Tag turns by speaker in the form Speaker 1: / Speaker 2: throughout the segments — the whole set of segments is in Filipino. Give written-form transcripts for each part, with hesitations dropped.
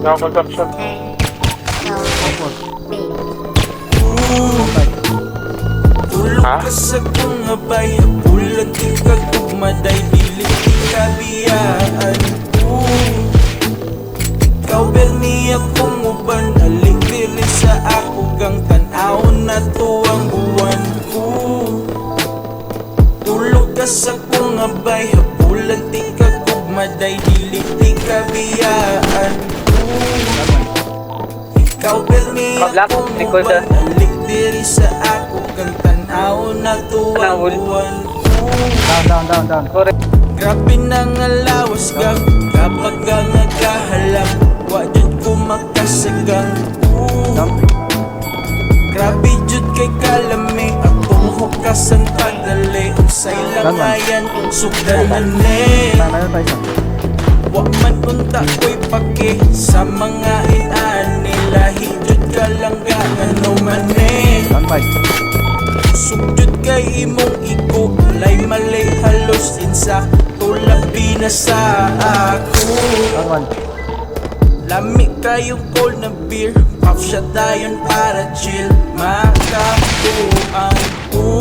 Speaker 1: Construction.
Speaker 2: Tulog ka sa kong abay, bulag di ka gugmaday, dili di kabiyaan. Ikaw berni akong uban, alik diri sa ako gang tanaw na tuwang buwan. Tulog ka sa kong abay, bulag di ka gugmaday, dili di kabiyaan. Ikaw berni akong uban, alik diri sa ako gang tanaw na tuwang buwan.
Speaker 3: Down.
Speaker 2: Grabe nang alawas gang, kapag ka nagkahalang, wajud ko makasagang. Grabe jud kay kalami, akong hukasan pagdali, unsay langayan, sugdanan ni. Wa man unta ko'y pake, sa mga inaan nila, hijud ka lang ano man eh. Sugjud kay imong iko, lay malay halos insa, tulabi na sa ako. Lami kayong cold na beer, pop shot dayon para chill, makakuan ko.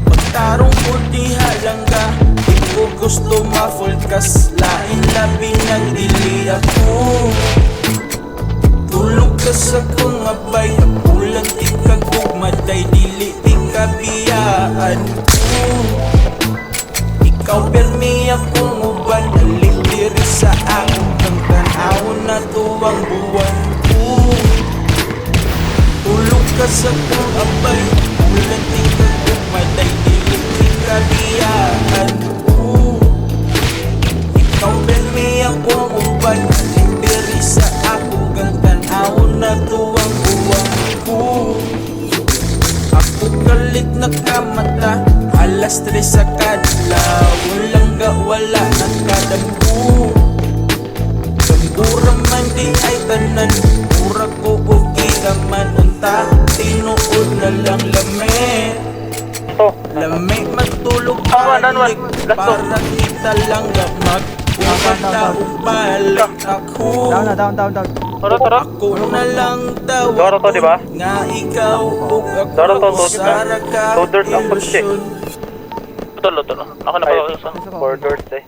Speaker 2: Pagtarong ko di halangga, di ko gusto ma-fold kas, lain labi ng dili ako. Tulog ka sa kong abay, hapulang di ka gugmaday, dili di kabiyaan. Ikaw berni akong uban, alik diri sa akong kang tanaw na tuwang buwan. Tulog ka sa kong abay, hapulang di ka gugmaday, dili di kabiyaan. Ikaw berni akong uban, alik diri sa akong kang tanaw na tuwang buwan. Ako kalit na kamata, alas 3 sa kadlaw, walang wala ang kadampo. Gambura man di ay tanan, pura ko o gigaman, unta tinuod na lang lame. Lame matulog balik, para kita lang gamag, kung taong balik ako.
Speaker 3: Down.
Speaker 2: Ako na lang tawag
Speaker 1: to, diba?
Speaker 2: nga ikaw ug
Speaker 1: Doro to,
Speaker 2: ako sa
Speaker 1: Two doors ang putsi.
Speaker 2: ilusyon.
Speaker 1: Tulo. Ako na pa sa 4 doors eh.